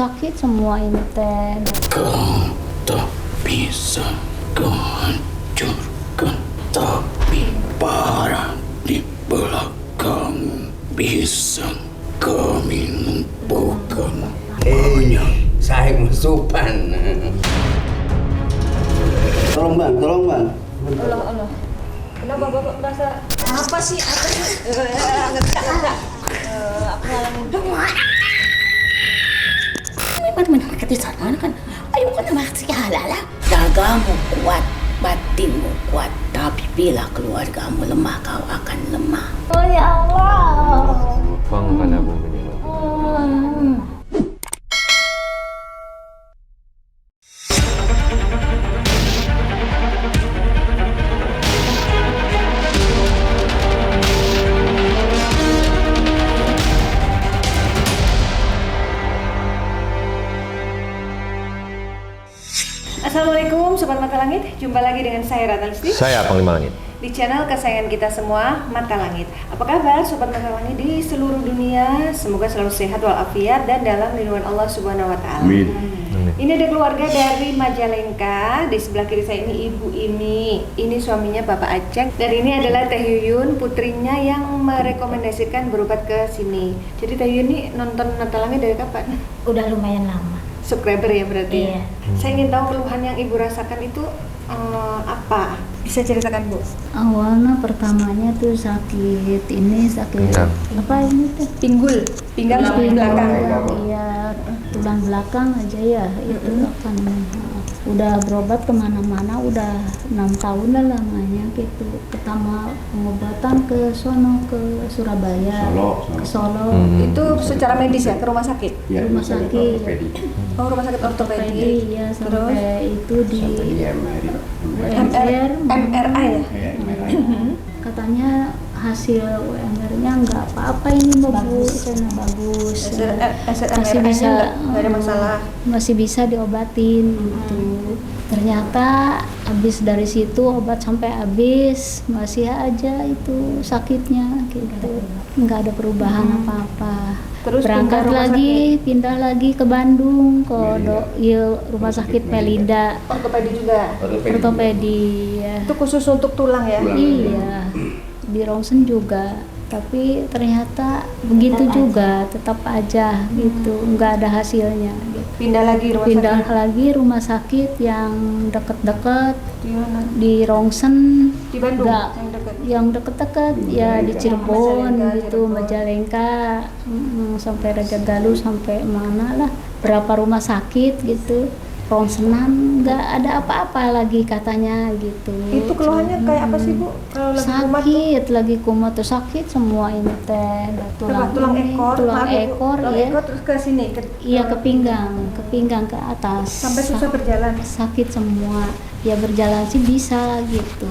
sakit semua ini teh. Kau tak bisa menghancurkan, tapi parah di belakang bisa kami lumpuhkan. Saya musuhan. Tolong bang. Allah. Kenapa Bapak merasa apa sih? Aku ngalamin. Benar-benar ketisarman kan. Ayo kan masih halal. Dagamu kuat, batinmu kuat, tapi bila keluargamu lemah, kau akan lemah. Oh ya Allah. Bang pada begini. Assalamualaikum Sobat Mata Langit, jumpa lagi dengan saya Ratna Listi Saya Panglima Langit. di channel kesayangan kita semua, Mata Langit. Apa kabar Sobat Mata Langit di seluruh dunia? Semoga selalu sehat walafiat dan dalam lindungan Allah Subhanahu wa Ta'ala. Amin. Ini ada keluarga dari Majalengka. Di sebelah kiri saya ini Ibu Ini suaminya Bapak Aceng. Dan ini adalah Teh Yuyun, putrinya yang merekomendasikan berobat ke sini. Jadi Teh Yuyun ini nonton Mata Langit dari kapan? Udah lumayan lama. Subscriber ya berarti. Iya. Saya ingin tahu keluhan yang Ibu rasakan itu apa? Bisa ceritakan Bu? Awalnya pertamanya tuh sakit Pinggang. apa ini tuh? Pinggang sebelah belakang. Iya, tulang belakang aja ya itu kan. Udah berobat kemana-mana, udah 6 tahun lah lamanya gitu. Pertama pengobatan ke sono, ke Surabaya, ke Solo. Itu secara medis ya, ke rumah sakit? Ya, Rumah sakit. Oh, rumah sakit ortopedi. Ya Terus? sampai itu di MRI ya? katanya hasil UMR-nya nggak apa-apa ini bagus, bagus. Masih bisa, nggak ada masalah. masih bisa diobatin gitu. Ternyata habis dari situ obat sampai habis masih aja itu sakitnya gitu, nggak ada perubahan apa-apa. Terus Berangkat pindah lagi ke Bandung ke rumah sakit Melinda Ortopedi juga? ortopedi ya. Itu khusus untuk tulang ya? Iya, di Rongsen juga, tapi ternyata begitu juga, tetap aja gitu, nggak ada hasilnya. Gitu. Pindah lagi Rumah sakit yang deket-deket Di mana? di Rongsen, Di Bandung? nggak, Yang dekat? yang deket-deket ya di Cirebon Majalengka, gitu, Cirebon. Majalengka, sampai Raja Galuh, sampai mana lah, berapa rumah sakit gitu. Rongsenan nggak ada apa-apa lagi katanya gitu. Itu keluhannya kayak apa sih Bu? Kalau lagi kumat tuh? Sakit, lagi kumat tuh sakit semua ini teh. Tulang ekor, tulang maaf ya, Bu. ekor Tulang ya. ekor terus ke sini? Iya ke pinggang ke atas. Sampai susah berjalan? Sakit semua. Ya berjalan sih bisa gitu,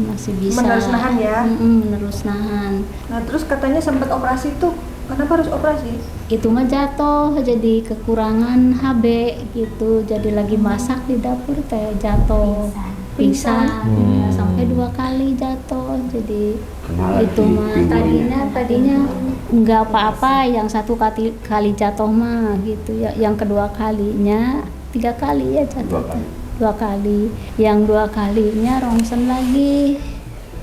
masih bisa. Menerus nahan ya? Menerus nahan. Nah terus katanya sempat operasi tuh, kenapa harus operasi? Itu mah jatuh, jadi kekurangan HB gitu, jadi lagi masak di dapur teh jatuh, pingsan. Ya, sampai 2 kali jatuh, jadi itu mah tadinya nggak apa-apa, yang 1 kali jatuh mah gitu ya, yang kedua kalinya 3 kali ya jatuh. 2 kali, yang 2 kalinya rongsen lagi.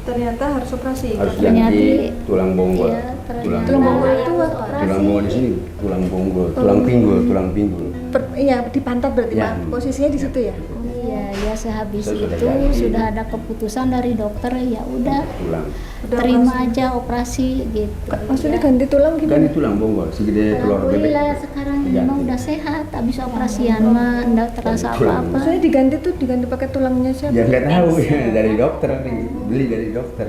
Ternyata harus operasi. Harus Ternyata- ganti tulang bonggol. Iya, ternyata Tulang bonggol itu harus operasi. Tulang bonggol di sini, tulang bonggol, tulang pinggul. Iya di pantat berarti Ya. Pak. Posisinya di situ ya? Iya, ya sehabis Sudah itu ganti. sudah ada keputusan dari dokter, ya udah Tulang. Udah terima operasi. aja operasi gitu. Maksudnya ya. ganti tulang gimana? Ganti tulang bonggol, segede telur bebek. Alhamdulillah sekarang ini mah udah sehat, habis operasian mah enggak terasa Tulang. apa-apa. Maksudnya diganti pakai tulangnya siapa? Ya nggak tahu ya, dari dokter nih, beli dari dokter,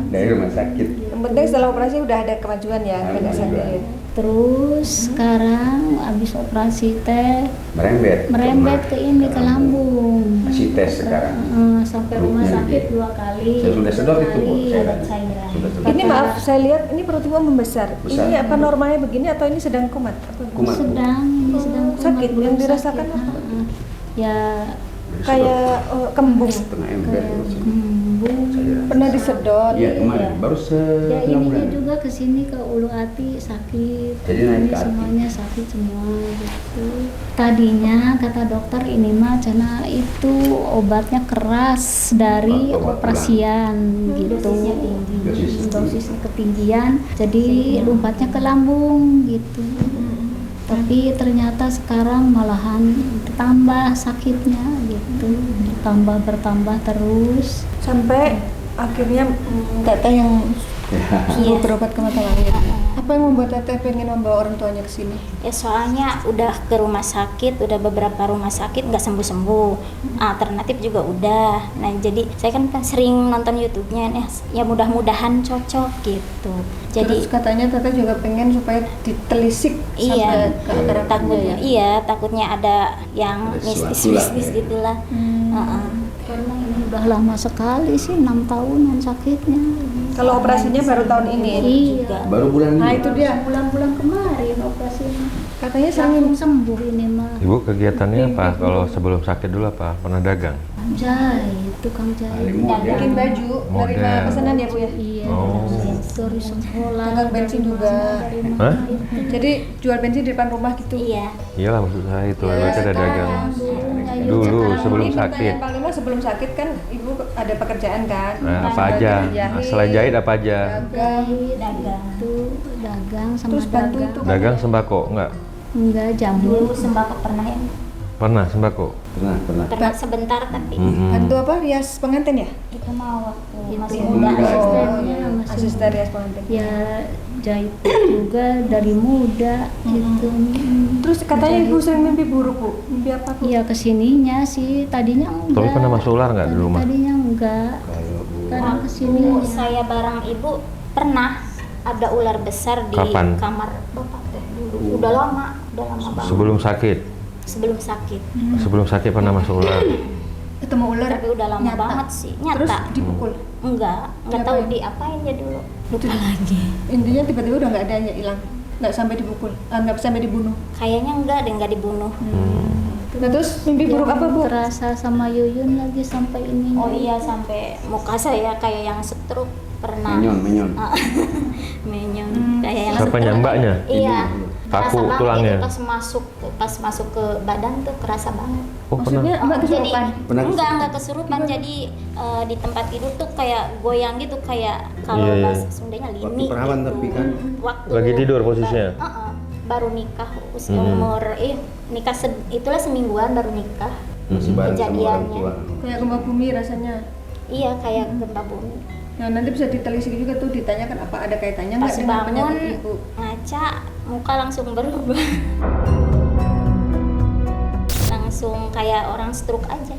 dari rumah sakit. Yang penting setelah operasi udah ada kemajuan ya, Ada nggak kemajuan. sakit. Terus sekarang habis operasi teh merembet ke ini ke lambung. Masih tes sekarang. Sampai rumah Perutnya sakit di- 2 kali. Saya sudah sedot itu, Bu. 3 Saya kali. sudah sedot. Ini maaf, saya lihat ini perut ibu membesar. Besar. Ini apa normalnya begini atau ini sedang kumat? Kumat, Bu. Ini sedang sakit. belum Yang dirasakan sakit. apa? Ya Kayak kembung. Setengah ember. kayak lambung. Pernah disedot. Iya kemarin baru Ya setengah ininya bulan. juga kesini ke ulu hati sakit. Jadi naik Ini ke hati. semuanya sakit semua gitu. Tadinya kata dokter ini mah karena itu obatnya keras dari Obat operasian gitu. Dosisnya Dosisnya ketinggian. Jadi lompatnya ke lambung gitu. Tapi ternyata sekarang malahan bertambah sakitnya gitu. Bertambah terus. Sampai akhirnya Teteh yang suruh berobat ke mata langit. Apa yang membuat Teteh pengen membawa orang tuanya ke sini? Ya soalnya udah ke rumah sakit, udah beberapa rumah sakit nggak sembuh-sembuh. Alternatif juga udah. Nah jadi saya kan sering nonton YouTube-nya, ya mudah-mudahan cocok gitu. Terus Jadi katanya Teteh juga pengen supaya ditelisik iya, sampai ke akar takutnya takutnya ada yang Ada sesuatu lah, mistis-mistis ya. gitulah. Karena ini udah lama sekali sih, 6 tahunan sakitnya. Kalau operasinya baru tahun ini. Iya. Baru bulan Nah ini. itu dia. Bulan-bulan kemarin operasinya. Katanya sering Langsung sembuh ini mah. Ibu kegiatannya apa? Kalau sebelum sakit dulu apa? Pernah dagang? Jahit, tukang jahit. Paling model. bikin baju, Model. nerima pesanan ya Bu ya. Iya. Oh. Dari sekolah. Tukang bensin juga. Hah? Jadi jual bensin di depan rumah gitu. Iya. Iyalah maksud saya itu lewatnya ada dagang. Dulu sebelum Ini sakit. pertanyaan Panglima, sebelum sakit kan Ibu ada pekerjaan kan? Nah, apa aja? Nah, selain jahit apa aja? Jahit, itu dagang sama Terus bantu dagang. itu kan? Dagang sembako enggak? Enggak jamu. Dulu sembako pernah ya? Pernah sembako? Pernah. Sebentar tapi Bantu apa? Rias pengantin ya? itu mau waktu Itu masih yang muda. muda. asistennya masih Asisten rias pengantin. ya jahit juga dari muda gitu. Terus katanya Ibu sering mimpi buruk Bu. Mimpi apa Bu? Iya kesininya sih tadinya enggak. Tapi pernah masuk ular nggak di rumah? Tadinya enggak. Kalau Bu Sekarang kesini. Waktu saya bareng ibu pernah ada ular besar di Kapan? kamar bapak tuh dulu. Udah lama banget. Sebelum sakit? Sebelum sakit. Sebelum sakit pernah masuk ular? Ketemu ular. Tapi udah lama nyata. banget sih. Terus Nyata. dipukul. Enggak tahu diapain dia dulu. Lupa lagi. Intinya tiba-tiba udah nggak ada aja hilang. Nggak sampai dipukul. Nggak sampai dibunuh. Kayaknya enggak deh, enggak dibunuh. Nah terus mimpi buruk apa Bu? Terasa sama Yuyun lagi sampai ini. Oh iya, sampai muka saya kayak yang stroke pernah. menyon. Menyon. Kayak yang Siapanya, stroke. mbaknya? Iya. Kaku Kerasa banget tulangnya? itu pas masuk ke badan tuh kerasa banget. Oh Maksudnya pernah? Mbak kesurupan? Pernah Enggak kesurupan. Jadi di tempat tidur tuh kayak goyang gitu, kayak kalau Iya, iya. bahasa Sundanya Waktu lini. perawan gitu. tapi kan. Waktu Lagi tidur posisinya? baru nikah usia umur nikah itulah semingguan baru nikah. Masih bareng sama orang Kejadiannya. tua. Kayak gempa bumi rasanya. Iya kayak gempa bumi. Nah nanti bisa ditelisik juga tuh, ditanyakan apa ada kaitannya Pas nggak dengan penyakit bangun Ibu. ngaca muka langsung berubah. Langsung kayak orang stroke aja.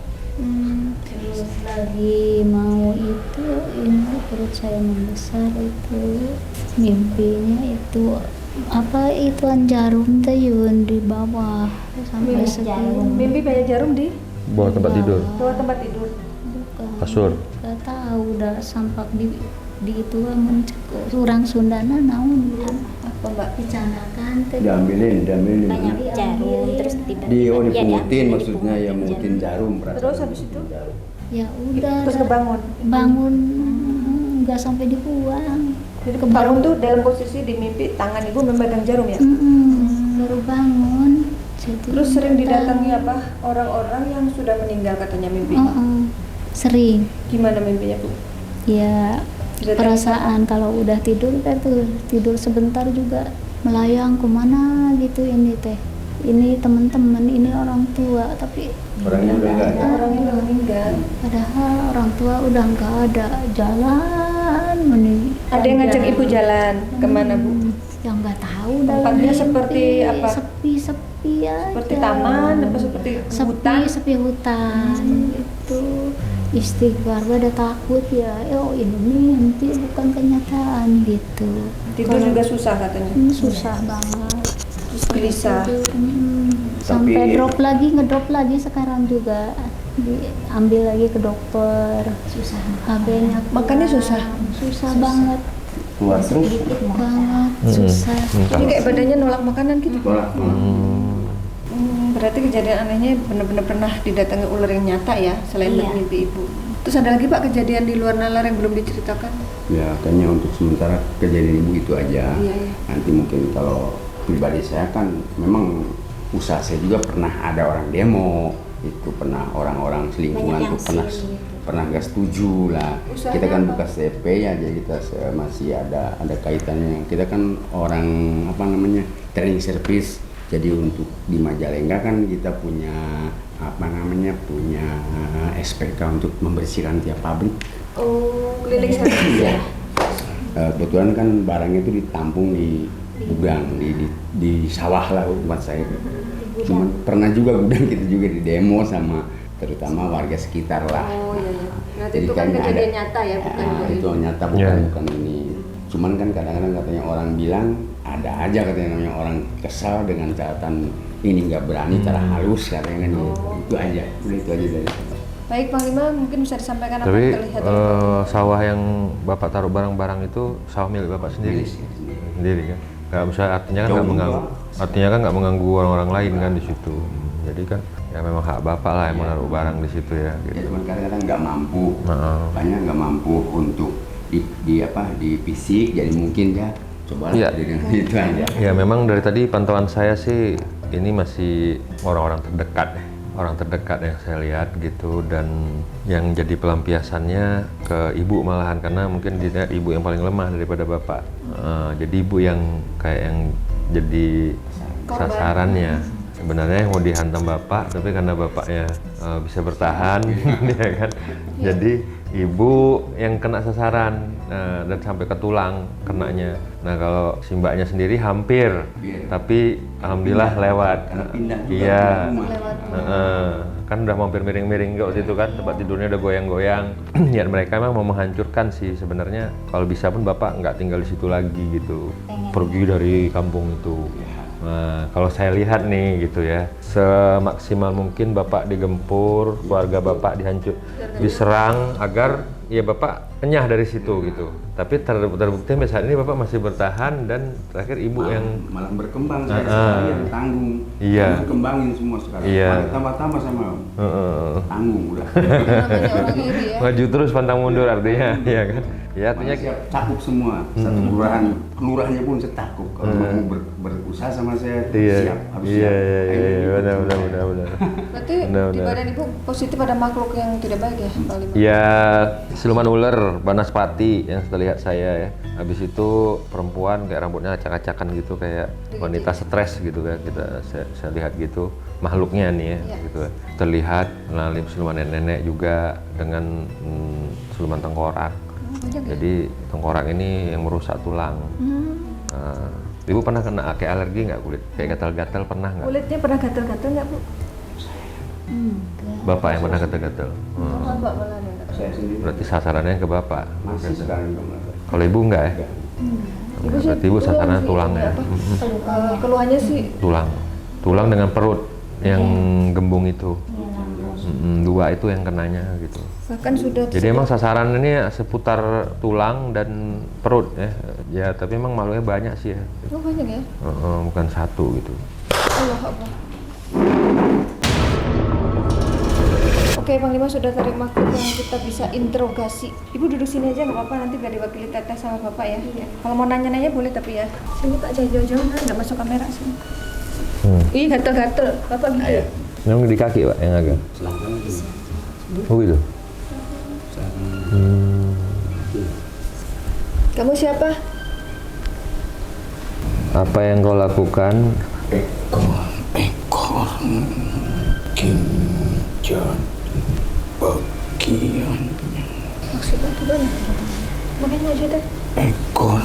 Terus lagi mau itu ini perut saya membesar itu mimpinya itu apa ituan jarum teh Yun di bawah sampai segini. Mimpi banyak jarum di Bawah tempat tidur? bawah tempat tidur. Bukan. Kasur? Gak tahu udah sampak di itu orang Sundana naon bilang Apa Mbak? dicanakan teh Diambilin. Banyak jarum terus tiba-tiba Dipungutin diambil, maksudnya ya dipungutin mungutin jarum. perasaan. Terus habis itu? ya udah Terus kebangun. bangun nggak sampai dibuang. Jadi kebangun tuh dalam posisi di mimpi tangan Ibu memegang jarum ya? Baru bangun. Jadi Terus sering datang. didatangi apa? Orang-orang yang sudah meninggal katanya mimpi. Sering. Gimana mimpinya Bu? Ya Didatangi perasaan kalau udah tidur kan tuh tidur sebentar juga melayang kemana gitu ini teh. Ini teman-teman, ini orang tua tapi Orangnya udah nggak ada. Orang yang udah meninggal. padahal orang tua udah nggak ada jalan Ada yang ngajak Ibu jalan kemana Bu? yang nggak tahu Tempatnya dalam seperti mimpi. apa? Sepi aja. Seperti taman apa seperti hutan? Sepi hutan gitu. Istighfar pada takut ya. Oh ini mimpi bukan kenyataan gitu. Tidur Kalau- juga susah katanya. susah banget. Terus gelisah. Sampai ngedrop lagi sekarang juga diambil lagi ke dokter. Susah. HB-nya Makannya susah? Susah banget. Keluar terus. Banget susah. Jadi kayak badannya nolak makanan gitu. Tolak. Berarti kejadian anehnya benar-benar pernah didatangi ular yang nyata ya, selain Iya. mimpi ibu. Terus ada lagi Pak kejadian di luar nalar yang belum diceritakan? Ya kayaknya untuk sementara kejadian ibu itu aja. Iya, iya. Nanti mungkin kalau pribadi saya kan memang usaha saya juga pernah ada orang demo, itu pernah orang-orang selingkungan Banyak tuh yang pernah nggak setuju lah. Usahanya Kita kan apa? buka CP ya, jadi kita masih ada kaitannya. Kita kan orang apa namanya training service. Jadi untuk di Majalengka kan kita punya punya SPK untuk membersihkan tiap pabrik. Oh, keliling servis ya? Kebetulan kan barangnya itu ditampung di gudang, di sawah lah tempat saya. Cuman pernah juga gudang kita juga di demo sama terutama warga sekitar lah. Oh iya, iya. Berarti Jadi itu kan kayaknya kejadian nyata ya, bukan dari itu nyata Iya. bukan ini. Cuman kan kadang-kadang katanya orang bilang ada aja katanya namanya orang kesal dengan catatan ini nggak berani cara halus katanya kan itu aja. Udah itu aja dari saya. Baik Panglima, mungkin bisa disampaikan apa Tapi yang terlihat oleh Bapak? sawah yang Bapak taruh barang-barang itu sawah milik Bapak sendiri? Sendiri kan? Nggak bisa, artinya kan nggak Jauh mengganggu. juga. Artinya kan nggak mengganggu orang-orang lain kan di situ. Jadi kan ya memang hak Bapak lah yang menaruh barang di situ ya. Ya Gitu. cuman kadang-kadang nggak mampu, Nah. banyak nggak mampu untuk di fisik, jadi mungkin ya coba Iya. dengan itu aja. Ya memang dari tadi pantauan saya sih ini masih orang-orang terdekat, orang terdekat yang saya lihat gitu, dan yang jadi pelampiasannya ke ibu malahan karena mungkin dilihat ibu yang paling lemah daripada bapak. Jadi ibu yang kayak yang jadi sasarannya. Sebenarnya yang mau dihantam bapak, tapi karena bapaknya bisa bertahan, ya kan. Jadi ibu yang kena sasaran dan sampai ke tulang kenanya. Nah kalau si mbaknya sendiri hampir, tapi alhamdulillah lewat. Karena pindah juga Iya. rumah. Kan udah hampir miring-miring waktu itu kan, tempat tidurnya udah goyang-goyang. Niat mereka emang mau menghancurkan sih sebenarnya. Kalau bisa pun bapak nggak tinggal di situ lagi gitu, pergi dari kampung itu. Nah, kalau saya lihat nih gitu ya, semaksimal mungkin bapak digempur, keluarga bapak diserang agar ya bapak enyah dari situ gitu. Tapi terbukti sampai saat ini bapak masih bertahan dan terakhir ibu yang malah berkembang saya yang tanggung. Iya. Berkembangin semua sekarang. Iya. Malah tambah-tambah sama tanggung udah. Namanya orang iri ya. maju terus pantang mundur artinya, ya kan? Ya artinya Malah siap cakup semua. Satu kelurahannya pun saya cakup. Kalau mau berusaha sama saya iya, siap, harus iya, siap. iya, Ayo, iya, benar. Berarti Benar, di benar. badan ibu positif ada makhluk yang tidak baik ya Panglima? Ya, siluman ular, banaspati yang setelah lihat saya ya. Habis itu perempuan kayak rambutnya acak-acakan gitu kayak wanita stres gitu kan. Saya lihat gitu makhluknya nih ya, gitu. Terlihat melalui siluman nenek juga dengan siluman tengkorak. Jadi tengkorak ini yang merusak tulang. Nah, ibu pernah kena kayak alergi nggak kulit? Kayak gatal-gatal pernah nggak? Kulitnya pernah gatal-gatal nggak Bu? Bapak yang pernah gatal-gatal. Bapak malah ada. Saya sendiri Berarti sasarannya ke bapak. masih sekarang juga malah. Kalau ibu enggak ya? Berarti ibu sasarannya tulang ya? Keluhannya sih Tulang dengan perut yang gembung itu. Dua itu yang kenanya gitu. bahkan sudah Jadi emang sasaran ini seputar tulang dan perut ya. Ya tapi emang makhluknya banyak sih ya. oh, banyak ya. Bukan satu gitu. Allah Allah. Oke, Panglima sudah tarik makhluk yang kita bisa interogasi. Ibu duduk sini aja nggak apa-apa, nanti biar diwakili Teteh sama Bapak ya. Kalau mau nanya-nanya boleh tapi ya. Sini Pak, jangan jauh-jauh, nggak masuk kamera sini. Ih, gatel-gatel. Bapak gitu. Ayo. Yang di kaki pak yang agak. Selangkang lagi. Oh gitu. Kamu siapa? Apa yang kau lakukan? Ekor kini jadi bagiannya. Maksudnya gimana? Makanya aja deh. Ekor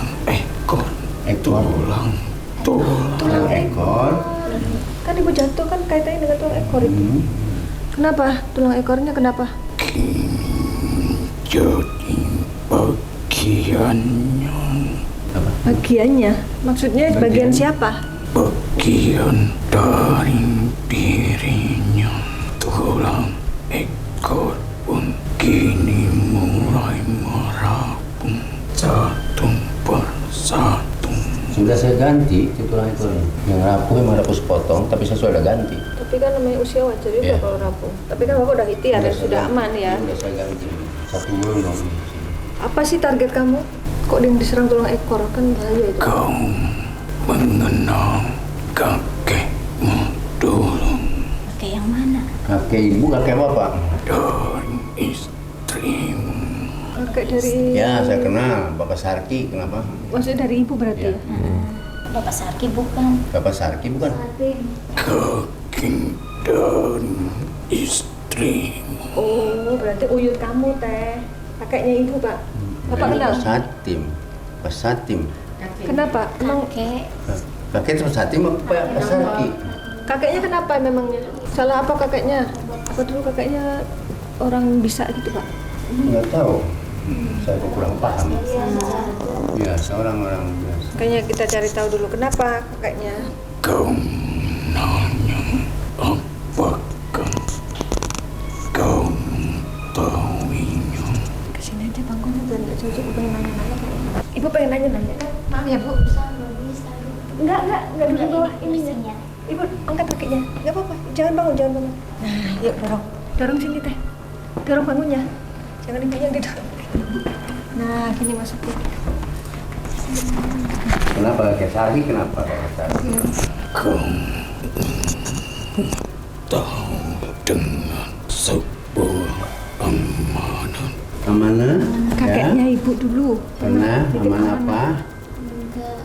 tulang Ekor. Kan ibu jatuh kan kaitannya dengan tulang ekor itu. Kenapa? Tulang ekornya kenapa? jadi bagiannya. Bagiannya? Maksudnya bagian siapa? Bagian dari dirinya. Tulang ekor pun kini mulai merapu satu persatu. Sudah saya ganti itu tulang itu. Yang rapuh memang rapuh sepotong, tapi saya sudah ganti. Tapi kan namanya usia wajar juga Iya. kalau rapuh. Tapi kan Bapak udah ikhtiar ya, saya sudah ganti. aman ya. Sudah saya ganti. 1 bulan dong. Apa sih target kamu? Kok dia diserang tulang ekor? Kan bahaya itu. Kau mengenal kakekmu dulu Pakai yang mana? Kakek ibu, kakek bapak. dan istrimu. Kakek dari... Ya, saya kenal. Bapak Sarki, kenapa? Maksudnya dari ibu berarti Ya. ya? Bapak Sarki bukan. Bapak Sarki bukan? Kakek dan istrimu. Oh, berarti uyut kamu teh. Kakeknya ibu, Pak. Bapak kenal? Pak Satim. Pak Satim. Kenapa? Emang Kakek. Kakek terus Satim apa Pak Sarki? kakeknya kenapa memangnya? Salah apa kakeknya? Apa dulu kakeknya orang bisa gitu, Pak? Nggak tahu. Saya kurang paham. Ya, seorang orang biasa. Kayaknya kita cari tahu dulu kenapa kakeknya. Kau nanya apakah kau tahunya? Kesini aja bangkunya biar nggak jauh-jauh. Ibu pengen nanya-nanya kayaknya. Ibu pengen nanya-nanya. Maaf ya, Bu. Enggak duduk di bawah ininya. Ibu angkat kakinya. Enggak apa-apa. Jangan bangun. Nah, yuk dorong. Dorong sini teh. Dorong bangunnya. Jangan ibunya yang didorong. Nah, gini masukin. Kenapa kakek Sarki? Kenapa kakek Sarki? Kau tahu dengan sebuah amanat. Amanah? Kakeknya ibu dulu. Pernah? Titip Amanah amanah. apa?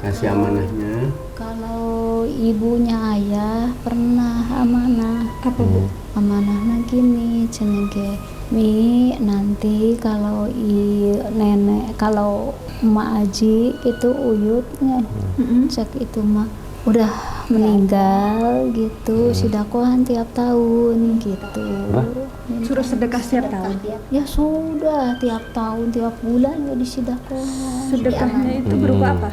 Kasih amanahnya. Kalau ibunya ayah pernah amanah. Apa, Bu? Amanahnya gini, cenenge Mi nanti kalau nenek kalau emak Aji itu uyutnya cek itu mah udah meninggal gitu sidakohan tiap tahun gitu. Suruh sedekah setiap tahun. Ya sudah tiap tahun tiap bulan ya disidakohan. Sedekahnya itu berupa apa?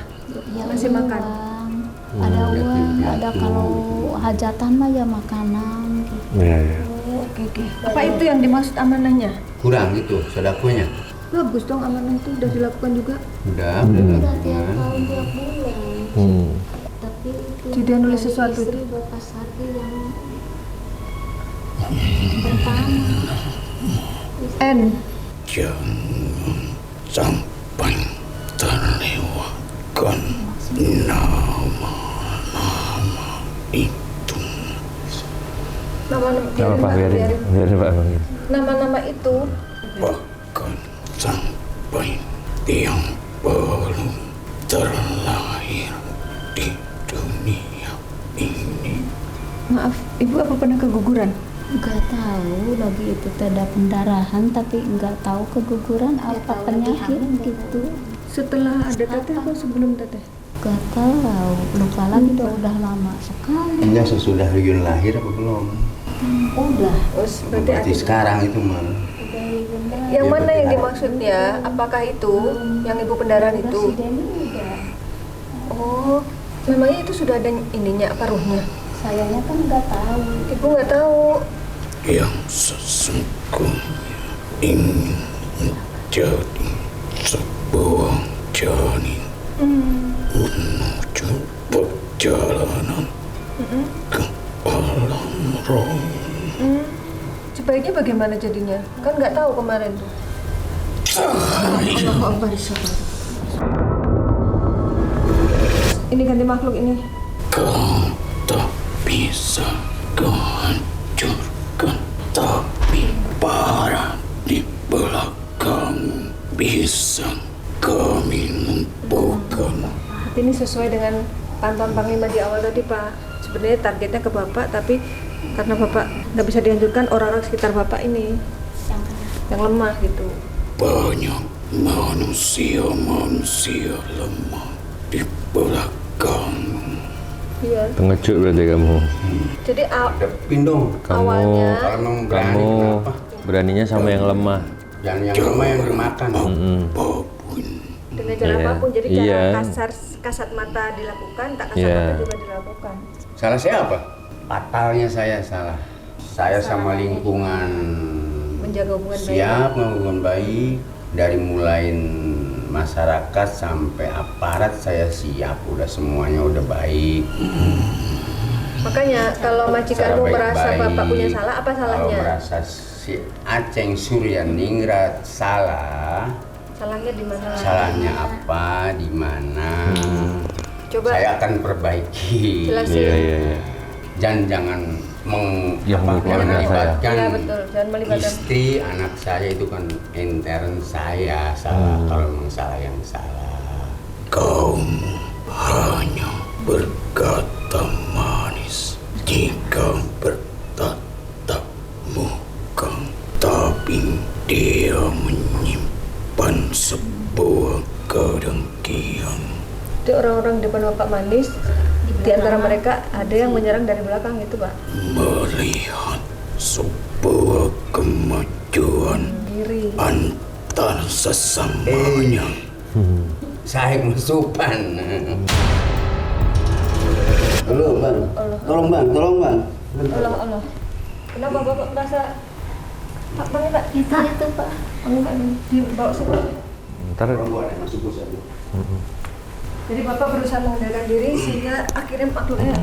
Ya Ngasih makan. uang. Ada uang, ada kalau hajatan mah ya makanan gitu. Iya, iya. Oke. Apa itu yang dimaksud amanahnya? Kurang itu, sedakohnya. Bagus dong, amanah itu udah dilakukan juga. Udah Udah tiap dilakukan. tahun tiap bulan. Tapi itu Jadi dia nulis dari sesuatu istri itu. Bapak Sarki yang pertama. N. Jangan sampai terlewatkan nama-nama itu. Nama-nama Nggak apa-apa, biarin Pak Bang. Nama-nama itu Bahkan sampai yang baru terlahir di dunia ini. maaf, ibu apa pernah keguguran? Nggak tahu lagi itu ada pendarahan tapi nggak tahu keguguran apa penyakit gitu. Setelah ada teteh atau sebelum teteh? Nggak tahu, lupa lagi udah lama sekali. Ini sesudah Yun lahir apa belum? Udah. Oh, berarti Berarti sekarang itu mah. yang Iya, mana berarti yang ada. dimaksudnya? Apakah itu yang ibu pendarahan itu? Oh, memangnya itu sudah ada ininya apa ruhnya? Sayanya kan nggak tahu. Ibu nggak tahu. Yang sesungguhnya ingin menjadi sebuah janin menuju perjalanan ke alam roh. Sebaiknya bagaimana jadinya? Kan nggak tahu kemarin tuh. Allahu Akbar. Ini ganti makhluk ini. Kau tak bisa kau hancurkan, tapi para di belakang bisa kami lumpuhkan. Ini sesuai dengan pantauan Panglima di awal tadi, Pak. Sebenarnya targetnya ke Bapak, tapi karena Bapak nggak bisa dihancurkan, orang-orang sekitar Bapak ini yang lemah gitu. Banyak manusia lemah di belakang. Iya. Pengecut berarti kamu. Jadi Hadapin dong. awalnya Kalau memang berani Kamu kenapa? beraninya sama yang lemah. Yang lemah yang dimakan. Apapun dengan cara Iya. apapun, jadi Iya. cara kasat mata dilakukan, tak kasat Iya. mata juga dilakukan. Salah saya apa? Fatalnya saya salah. Saya sama lingkungan Menjaga hubungan baik. siap, hubungan baik dari mulai masyarakat sampai aparat saya siap, udah semuanya udah baik. Makanya kalau majikanmu Secara merasa baik-baik. bapak punya salah, apa Kalau salahnya? merasa si Aceng Suryaningrat salah, Salahnya di mana? salahnya apa, di mana? Coba Saya akan perbaiki. jelasin. Iya. Jangan Yang keluarga melibatkan Iya betul, jangan melibatkan. istri, anak saya itu kan intern saya salah. Kalau memang salah yang salah. Kamu hanya berkata manis jika bertatap muka, tapi dia menyimpan sebuah kedengkian. Jadi orang-orang di depan bapak manis, di antara mereka ada yang menyerang dari belakang itu pak. Melihat sebuah kemajuan Diri. antar sesamanya. Saya musuhan. Halo bang, tolong bang. Allah. Kenapa bapak merasa Pak Bang Pak? Itu Pak. Bang dibawa sini. Ntar Masuk bos aku. Jadi bapak berusaha mengendalikan diri sehingga akhirnya makhluknya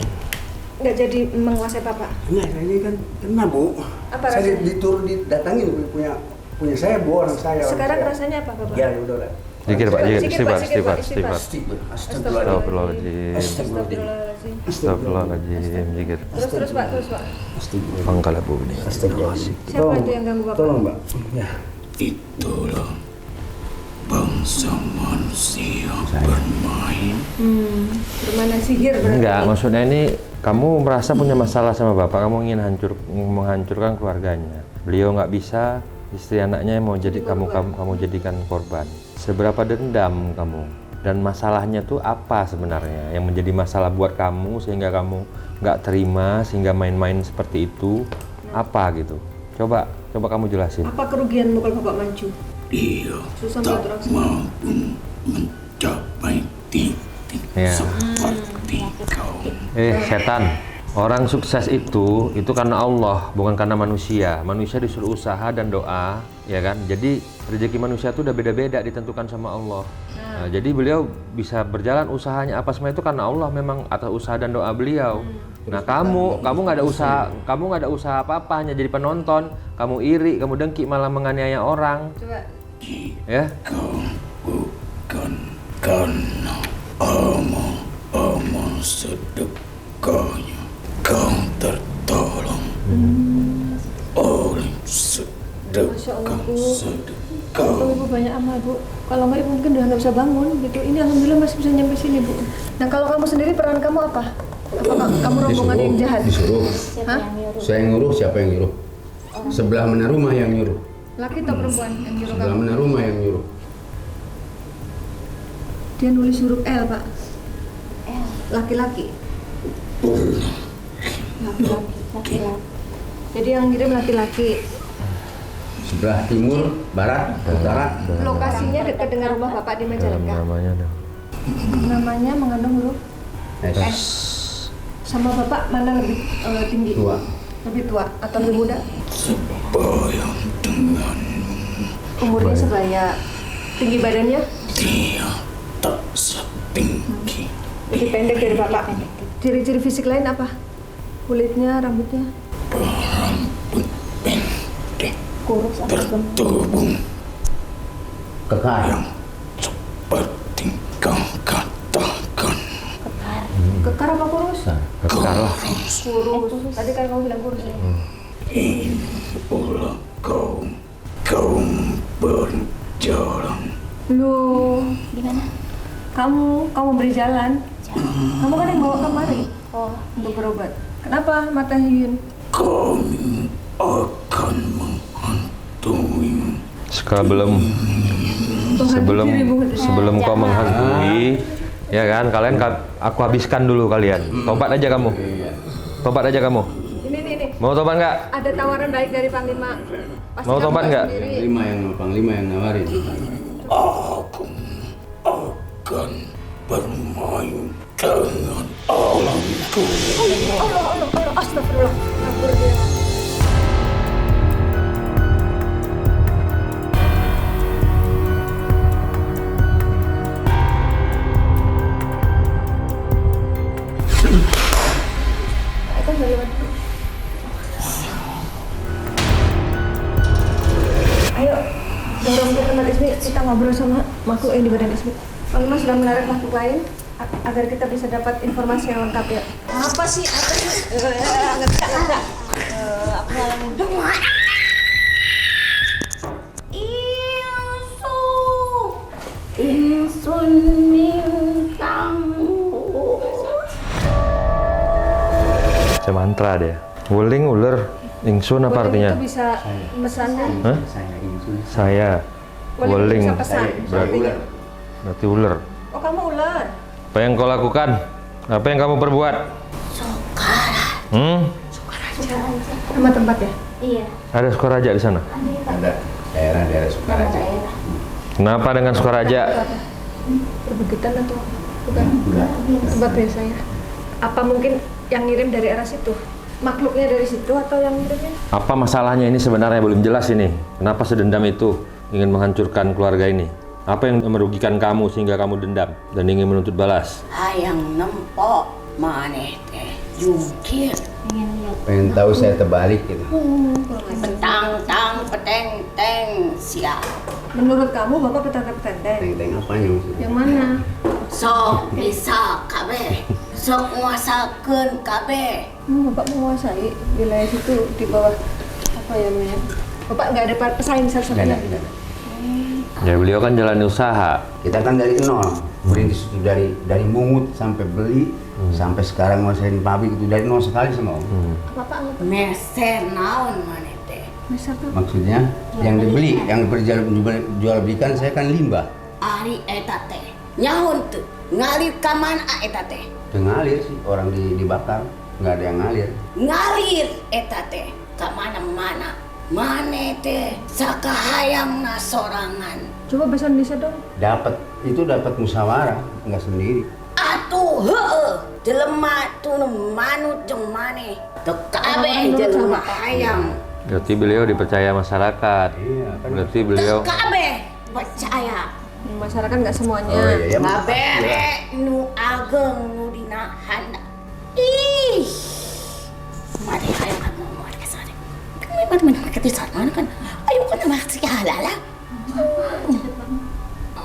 nggak jadi menguasai bapak. Enggak, saya ini kan kena bu. Apa saya rasanya? dituruh didatangin punya saya bu, orang saya. Sekarang orang saya. rasanya apa bapak? Ya udah lah. Zikir Pak, Zikir, istighfar, Pak, zikir, Pak, istighfar. istighfar. Astagfirullahaladzim. Astagfirullahaladzim. Astagfirullahaladzim, zikir. Terus pak. Pangkala bumi. Siapa itu yang ganggu bapak? Tolong mbak. Ya. Itulah bangsa manusia bermain. Bermana sihir berarti? Enggak, maksudnya ini kamu merasa punya masalah sama bapak, kamu ingin menghancurkan keluarganya. Beliau nggak bisa, istri anaknya mau jadi kamu jadikan korban. Seberapa dendam kamu? Dan masalahnya tuh apa sebenarnya yang menjadi masalah buat kamu sehingga kamu nggak terima, sehingga main-main seperti itu? Apa gitu? Coba kamu jelasin. Apa kerugianmu kalau bapak maju? Dia Susah tak bergerak. mampu mencapai titik Ya. seperti kau. Setan. Orang sukses itu karena Allah, bukan karena manusia. Manusia disuruh usaha dan doa, ya kan? Jadi rezeki manusia itu udah beda-beda ditentukan sama Allah. Nah, jadi beliau bisa berjalan usahanya apa semua itu karena Allah memang atas usaha dan doa beliau. Nah, kamu nggak ada usaha apa-apa, hanya jadi penonton. Kamu iri, kamu dengki, malah menganiaya orang. Coba. Ya. Kau bukan karena amal sedekahnya kau tertolong oleh sedekah. Kalau ibu banyak amal bu, kalau nggak ibu mungkin udah nggak bisa bangun gitu. Ini alhamdulillah masih bisa nyampe sini bu. Nah kalau kamu sendiri peran kamu apa? Apakah kamu rombongan yang jahat? Disuruh. Siapa Hah? yang nyuruh? Saya yang nyuruh, siapa yang nyuruh? Sebelah mana rumah yang nyuruh? Laki atau perempuan yang nyuruh Sebelah kamu? mana rumah yang nyuruh? Dia nulis huruf L pak. L. Laki-laki. Laki-laki. Jadi yang ngirim laki-laki. Sebelah timur, barat, utara. Lokasinya dekat dengan rumah bapak di Majalengka. Namanya dong. Namanya mengandung huruf S. sama bapak mana lebih tinggi? Tua. Lebih tua atau lebih muda? Sebayang dengan Umurnya sebaya. Tinggi badannya? dia tak setinggi Lebih pendek dari bapak. Ciri-ciri fisik lain apa? Kulitnya, rambutnya? rambut pendek Kurus atau gemuk? bertubuh Kekar. yang seperti kau katakan Kekar. Kekar apa kurus? Kekar lah. Kurus. Tadi kan kamu bilang kurus ya? ini pula kau berjalan Loh, Gimana? kamu beri jalan. Kamu kan yang bawa kemari Oh, untuk berobat. Kenapa Mata Hyun? kami akan menghantui sebelum kau menghantui, ya kan, kalian aku habiskan dulu kalian. Tobat aja kamu. Tobat aja kamu. Ini. Mau tobat nggak? Ada tawaran baik dari Panglima. Pasti Mau kamu tobat nggak? sendiri. Panglima yang nawarin. aku akan bermain dengan alamku. Allah, astagfirullah. Kabur dia. sebelum ke tempat Ismi, kita ngobrol sama makhluk yang di badan Ismi. Pak Imam sudah menarik makhluk lain agar kita bisa dapat informasi yang lengkap ya. Apa sih? Nggak. Aku ngalamin dua. Insun mintamu. Baca mantra dia. Wuling, ular, ingsun apa artinya? Itu bisa pesannya. Hah? Saya insun. Saya. Wuling Wuling. bisa pesan. Berarti ular. Oh, kamu ular. Apa yang kau lakukan? Apa yang kamu perbuat? Nama tempat ya? Iya. Ada Sukaraja di sana? Ada daerah-daerah Sukaraja. Kenapa dengan Sukaraja? Perbukitan atau bukan? Enggak. Tempat biasanya. Apa mungkin yang ngirim dari arah situ? Makhluknya dari situ atau yang ngirimnya? Apa masalahnya ini sebenarnya belum jelas ini. Kenapa sedendam itu ingin menghancurkan keluarga ini? Apa yang merugikan kamu sehingga kamu dendam dan ingin menuntut balas? Hayang nempok maneh teh jungkir Pengen tahu saya terbalik gitu. petang-tang peteng-teng siap Menurut kamu Bapak petenteng? Teng-teng apanya maksudnya? Yang mana? sok bisa kabeh sok nguasakeun kabeh Bapak menguasai wilayah situ di bawah apa ya namanya? Bapak nggak ada pesaing Enggak satu-satunya? ada. Ya beliau kan jalani usaha. Kita kan dari nol, berintis itu dari mungut sampai beli, sampai sekarang nguasain pabrik itu dari nol sekali sama om. Bapak nggak meser naon maneh teh bisa tuh. Maksudnya yang dibeli, yang jual belikan saya kan limbah. ari eta teh nyaun teu ngalir ka mana eta teh Itu ngalir sih, orang dibakar, nggak ada yang ngalir. ngalir eta teh ka mana-mana maneh teh sakahayangna sorangan Coba bahasa Indonesia dong. Dapat musyawarah, nggak sendiri. atuh heueuh jelema tu nu manut jeung maneh teu kabeh jelema hayang Berarti beliau dipercaya masyarakat. Iya, kan. Berarti beliau teu kabeh percaya Masyarakat nggak semuanya. Oh iya, ya. ngabere nu ageng nu dina handap ih mari ayo kamu mari ke sana kami mana ke sana kan ayo kan mati halala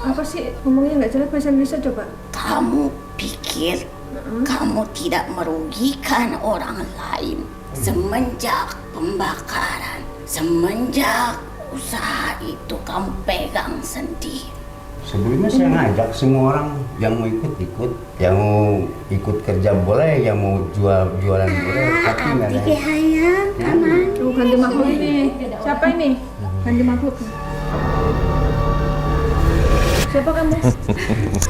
Apa sih ngomongnya nggak jelas bahasa Indonesia coba? kamu pikir kamu tidak merugikan orang lain semenjak pembakaran, semenjak usaha itu kamu pegang sendiri. Sebelumnya saya ngajak semua orang yang mau ikut, yang mau ikut kerja boleh, yang mau jualan boleh, tapi nggak ada. Hayang, kaman. Tuh ganti makhluk ini. Siapa ini? Ganti makhluk. Siapa kamu?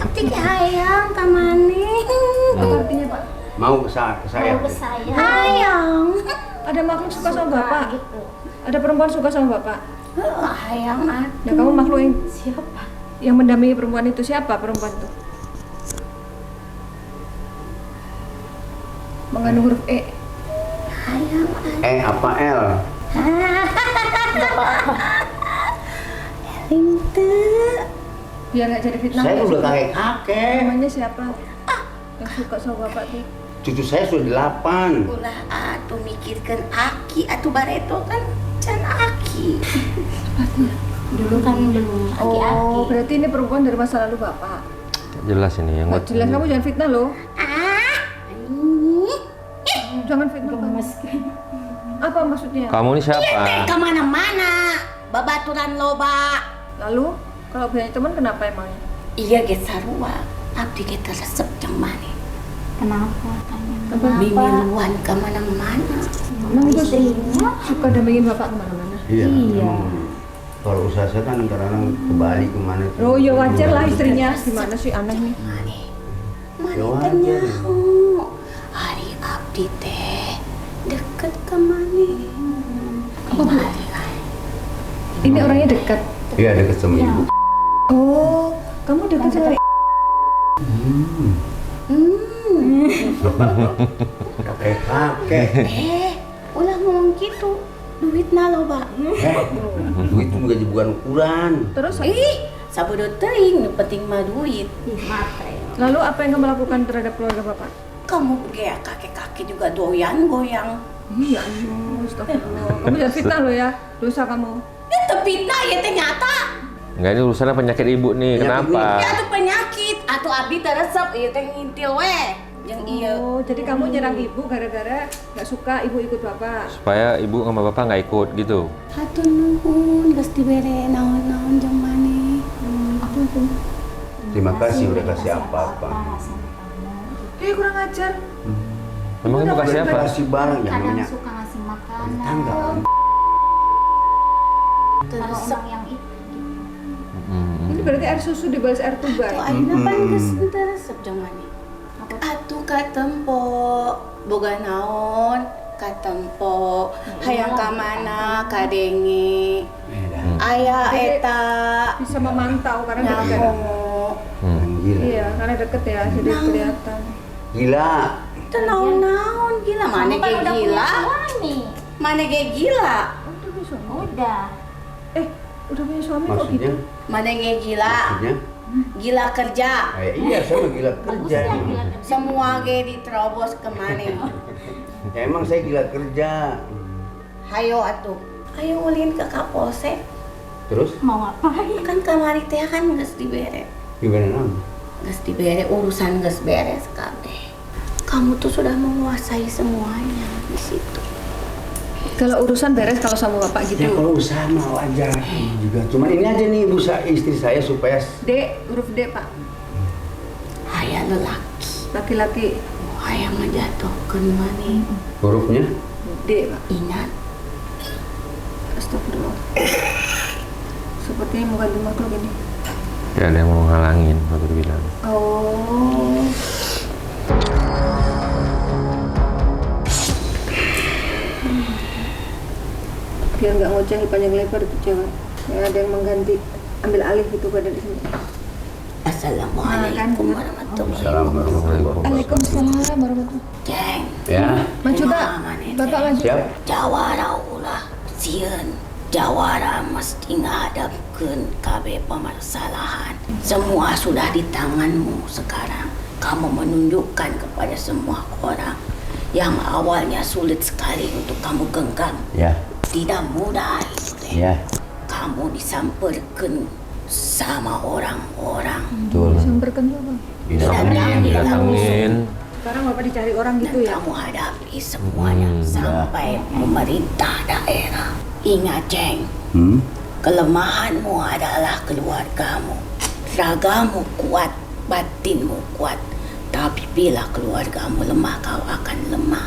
Abdi hayang, kamane. Apa artinya Pak? Mau ke saya. Mau ke saya. Hayang. Ada makhluk suka sama Bapak? Ada perempuan suka sama Bapak? Hayang atuh. Ya kamu makhluk yang Siapa? yang mendampingi perempuan itu siapa perempuan itu? Mengandung huruf E. Hayang. Apa L? Ente. Biar nggak jadi fitnah. Saya udah kakek. Namanya siapa? Yang suka sama Bapak tuh? Cucu saya sudah 8. Ulah atuh mikirkeun aki atuh bareto kan can aki. Dulu kan belum aki-aki. Oh, berarti ini perempuan dari masa lalu Bapak. jelas ini yang Nggak jelas, kamu jangan fitnah loh. Jangan fitnah kamu. Apa maksudnya? Kamu ini Teh siapa? kemana-mana, babaturan loba. Lalu kalau punya teman kenapa emangnya? Iya ge sarua, abdi ge teu resep jeung maneh. Kenapa? Tanya. Mimiluan kemana-mana. Emang itu suka dampingin Bapak kemana-mana? Iya. emang Kalau usaha saya kan kadang-kadang ke Bali kemana tuh. Oh ya wajar lah istrinya. Gimana sih aneh nih? Maneh Ya teh wajar. nyaho. Hari abdi teh deket ke maneh. Apa Bu? Ini orangnya dekat. Iya dekat sama ibu. Oh, kamu dekat sama Kakek. Ulah ngomong gitu. Duitna loba. Duit itu bukan ukuran. terus. Ih, sabodo teuing, nu penting mah duit. Lalu apa yang kamu lakukan terhadap keluarga Bapak? Kamu gea kakek-kakek juga doyan goyang. Iya, astagfirullah. Kamu jangan fitnah lo ya, dosa kamu. Ya teu fitnah ya teh nyata. Enggak, ini urusannya penyakit ibu nih. Kenapa? Ya tuh penyakit atau abdi teresep ieu teh ngintil we. Yang iya. Oh, jadi kamu nyerang ibu gara-gara nggak suka ibu ikut bapak. Supaya ibu sama bapak nggak ikut gitu. Hatur nuhun geus dibere naon-naon jeung maneh. Apa tuh? Terima kasih udah kasih apa-apa. Kurang ajar. Memang ibu kasih apa? Kasih barang yang Kadang namanya suka ngasih makanan. tangga. Kalau orang yang itu. Ini berarti air susu dibalas air tuba. Tuh ayeuna pan geus teresep jeung maneh. Atuh katempo boga naon katempo hayang ka mana kadenge aya eta Bisa memantau karena dekat. nyaho Gila. Iya, karena deket ya, jadi kelihatan. Gila. teu naon-naon gila maneh ge gila Suami. maneh ge gila Udah punya suami. Udah. Udah punya suami kok Maksudnya? gitu? maneh ge gila Maksudnya? gila kerja Iya, saya mah gila kerja. semua ge diterobos ke maneh Ya emang saya gila kerja. hayo atuh ayo ulin ke Kapolsek Terus Mau ngapain? kan kamari teh kan geus dibere gimana non? geus dibere urusan geus beres kabeh kamu tuh sudah menguasai semuanya di situ Kalau urusan beres kalau sama bapak Ya gitu. kalau usaha mah wajar juga. Cuman ini aja nih ibu istri saya supaya D, huruf D pak. aya lelaki Laki-laki aya ngajatuhkeun maneh hurufnya D pak. ingat Astagfirullah. Sepertinya mau ganti makhluk ini. Ya ada yang mau ngalangin waktu itu bilang. Oh. Biar nggak ngocahi panjang lebar itu cewek. Ya, ada yang mengganti, ambil alih gitu pada di sini. Assalamualaikum warahmatullahi Assalamualaikum. Waalaikumsalam warahmatullahi. Jeng Ya, Maju tak? Bapak maju. siap. jawara ulah sieun jawara mesti ngadepkeun kabeh permasalahan semua sudah di tanganmu sekarang kamu menunjukkan kepada semua orang yang awalnya sulit sekali untuk kamu genggam Ya, tidak mudah itu teh ya, kamu disamperkeun sama orang-orang betul. Samperkan tuh bang. Didatangin. Sekarang bapak dicari orang dan gitu ya. kamu hadapi semuanya sampai pemerintah daerah. Ingat Ceng, kelemahanmu adalah keluargamu. Ragamu kuat, batinmu kuat. Tapi bila keluargamu lemah, kau akan lemah.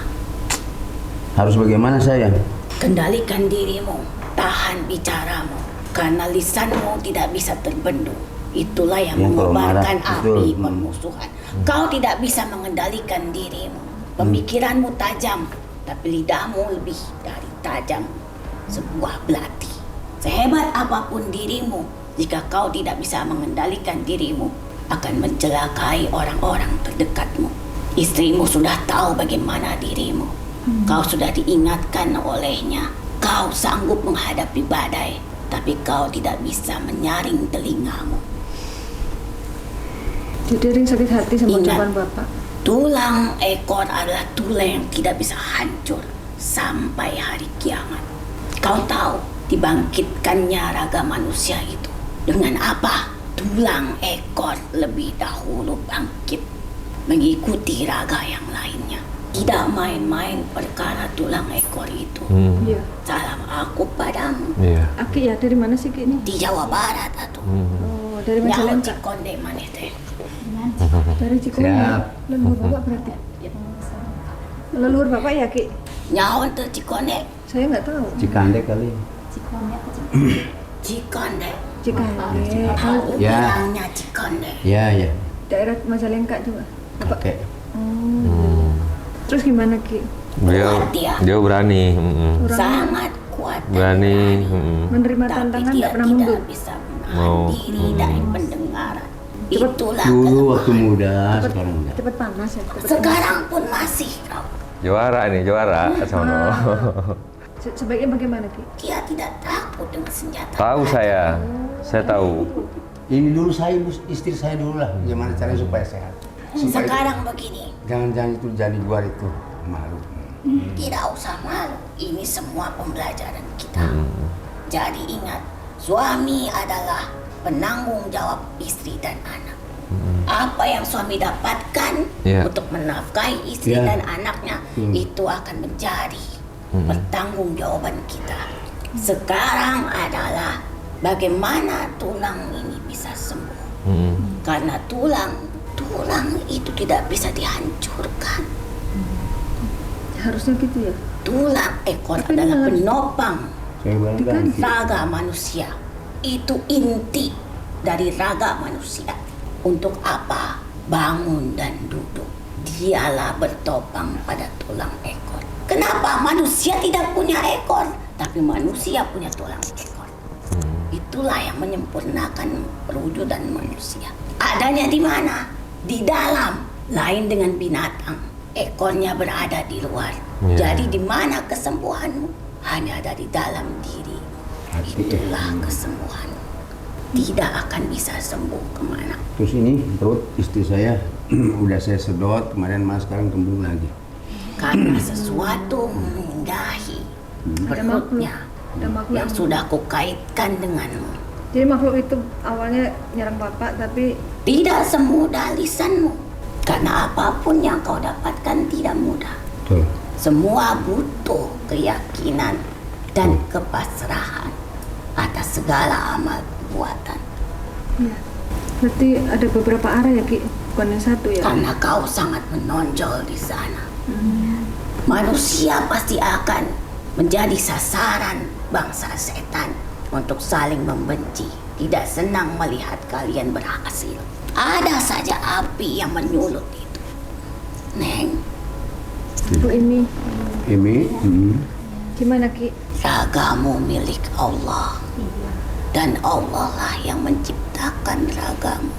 Harus bagaimana saya? Kendalikan dirimu, tahan bicaramu. Karena lisanmu tidak bisa terbendung. Itulah yang Ya, kalau mengobarkan marah, api betul. permusuhan. Kau tidak bisa mengendalikan dirimu. Pemikiranmu tajam, tapi lidahmu lebih dari tajam sebuah belati. Sehebat apapun dirimu, jika kau tidak bisa mengendalikan dirimu, akan mencelakai orang-orang terdekatmu. Istrimu sudah tahu bagaimana dirimu. Kau sudah diingatkan olehnya. Kau sanggup menghadapi badai, tapi kau tidak bisa menyaring telingamu. Jadi Ring sakit hati sama Ingat. ucapan bapak. Tulang ekor adalah tulang yang tidak bisa hancur sampai hari kiamat. Kau tahu dibangkitkannya raga manusia itu dengan apa? Tulang ekor lebih dahulu bangkit mengikuti raga yang lainnya. Tidak main-main perkara tulang ekor itu. Iya. Salam aku padamu. Iya. Aki ya, dari mana sih Ki ini? Di Jawa Barat atuh. Oh, dari Nyawa Majalengka. Cikonde maneh teh. Dari Cikonde. Siap. Leluhur bapak berarti. Leluhur bapak ya Ki? Nyawa teh Cikonde. Saya nggak tahu. Cikande kali. Cikonde. Cikonde. Aku Ya. bilangnya Cikonde. Ya, ya. Daerah Majalengka juga. Bapak. Oke. Terus gimana Ki? Dia berani. Sangat kuat dan Berani. Menerima tapi tantangan dia nggak pernah mundur. tidak bisa menahan Mau. diri dari pendengaran. Itulah Dulu kelemahan. waktu muda, sekarang enggak. Cepet panas ya. Cepet Sekarang pun masih kau. Juara nih, juara. Sono. Sebaiknya bagaimana Ki? Dia tidak takut dengan senjata. Tahu saya tahu. Ini dulu saya, istri saya dulu lah. Gimana caranya supaya sehat? Supaya Sekarang begini, jangan-jangan itu jadi luar itu malu. tidak usah malu. Ini semua pembelajaran kita. Jadi ingat, suami adalah penanggung jawab istri dan anak. Apa yang suami dapatkan untuk menafkahi istri dan anaknya itu akan menjadi pertanggungjawaban kita. Sekarang adalah bagaimana tulang ini bisa sembuh. Karena tulang itu tidak bisa dihancurkan. Harusnya gitu ya. Tulang ekor adalah penopang raga manusia. Itu inti dari raga manusia. Untuk apa? Bangun dan duduk. Dialah bertopang pada tulang ekor. Kenapa manusia tidak punya ekor, tapi manusia punya tulang ekor? Itulah yang menyempurnakan perwujudan manusia. Adanya di mana? Di dalam. Lain dengan binatang. Ekornya berada di luar. Jadi di mana kesembuhanmu? Hanya ada di dalam diri. Itulah kesembuhanmu. Tidak akan bisa sembuh kemana. Terus ini perut istri saya udah saya sedot kemarin, mas sekarang kembung lagi. Karena sesuatu meninggahi perutnya yang sudah kukaitkan denganmu. Jadi makhluk itu awalnya nyerang bapak, tapi Tidak semudah lisanmu. Karena apapun yang kau dapatkan tidak mudah. Betul. Semua butuh keyakinan dan kepasrahan atas segala amal perbuatan. ya. Berarti ada beberapa arah ya Ki, bukan yang satu ya. Karena kau sangat menonjol di sana. Manusia pasti akan menjadi sasaran bangsa setan untuk saling membenci. Tidak senang melihat kalian berhasil. Ada saja api yang menyulut itu. Neng, Bu ini gimana Ki? ragamu milik Allah. Dan Allah lah yang menciptakan ragamu.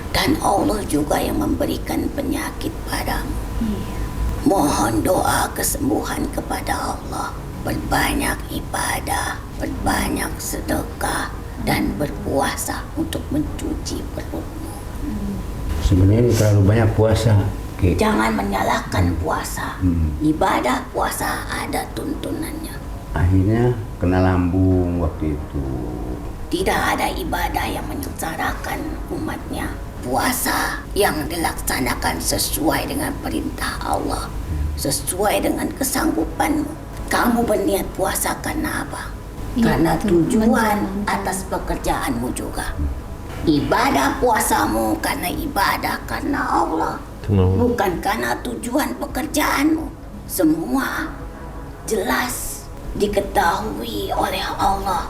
Dan Allah juga yang memberikan penyakit padamu. Mohon doa kesembuhan kepada Allah. Berbanyak ibadah, berbanyak sedekah, dan berpuasa untuk mencuci perutmu. Sebenarnya ini terlalu banyak puasa. Ki. Jangan menyalahkan puasa. Ibadah puasa ada tuntunannya. Akhirnya kena lambung waktu itu. Tidak ada ibadah yang menyengsarakan umatnya. Puasa yang dilaksanakan sesuai dengan perintah Allah, sesuai dengan kesanggupanmu. Kamu berniat puasa karena apa? Karena tujuan atas pekerjaanmu juga. Ibadah puasamu karena ibadah karena Allah, bukan karena tujuan pekerjaanmu. Semua jelas diketahui oleh Allah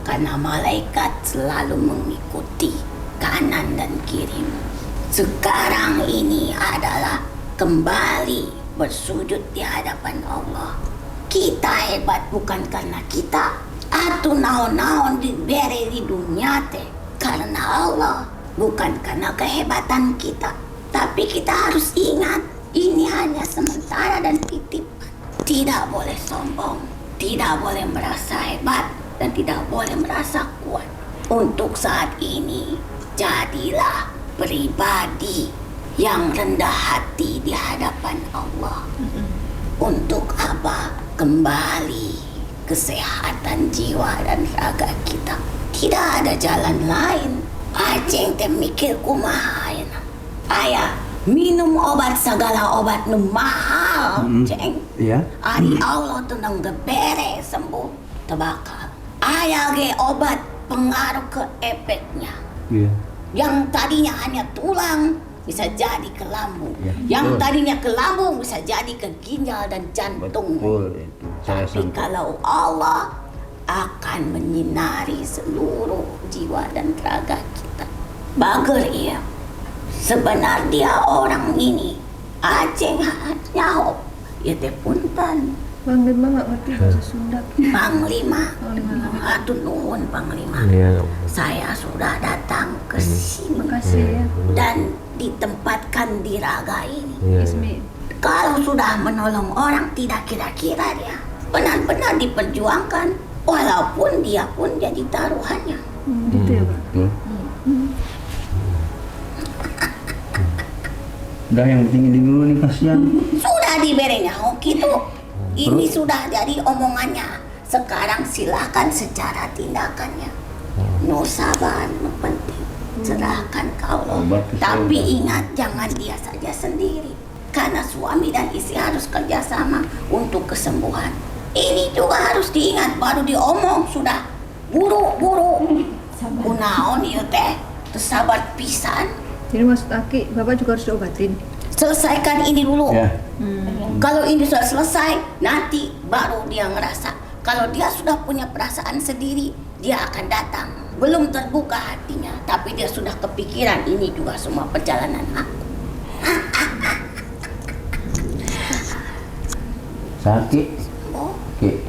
karena malaikat selalu mengikuti kanan dan kirimu. Sekarang ini adalah kembali bersujud di hadapan Allah. Kita hebat bukan karena kita atau naon-naon diberi di dunia teh, karena Allah, bukan karena kehebatan kita. Tapi kita harus ingat, ini hanya sementara dan titipan. Tidak boleh sombong, tidak boleh merasa hebat, dan tidak boleh merasa kuat. Untuk saat ini, jadilah pribadi yang rendah hati di hadapan Allah. Untuk apa? Kembali kesehatan jiwa dan raga kita. Tidak ada jalan lain. Aceng teh mikir kumaha ayeuna. Ayah, minum obat segala obat nu mahal, Ceng. Iya. Ari Allah tuh nang gebere sembuh tebakal. Aya ge obat pengaruh ke efeknya. Iya. Yang tadinya hanya tulang bisa jadi ke lambung. Ya, Yang betul. tadinya ke lambung bisa jadi ke ginjal dan jantung. Betul itu. Saya Tapi sampai. kalau Allah akan menyinari seluruh jiwa dan raga kita. Bager iya. Sebenarnya dia orang ini Aceng nyaho. Ya teh punten. Bang Lima nggak ngerti bahasa Sunda. Panglima. Atur nuhun Panglima. Iya. Saya sudah datang ke sini Makasih ya. dan ditempatkan di raga ini. Iya. Ismi. Kalau sudah menolong orang, tidak kira-kira dia benar-benar diperjuangkan, walaupun dia pun jadi taruhannya. Gitu ya Pak. Betul. Udah yang penting ini dulu nih, kasihan. Sudah diberinya gitu. Ini sudah jadi omongannya. Sekarang silakan secara tindakannya. No sabar, no penting. Serahkan ke Allah. Obat kesembuhan. Tapi ingat, jangan dia saja sendiri. Karena suami dan istri harus kerjasama untuk kesembuhan. Ini juga harus diingat, baru diomong sudah buru-buru. Kunaon ieu teh, teu sabar pisan. Jadi maksud Aki, Bapak juga harus diobatin. Selesaikan ini dulu. Ya. Kalau ini sudah selesai, nanti baru dia ngerasa. Kalau dia sudah punya perasaan sendiri, dia akan datang. Belum terbuka hatinya, tapi dia sudah kepikiran ini juga semua perjalanan aku. Sakit. Oh, Ki.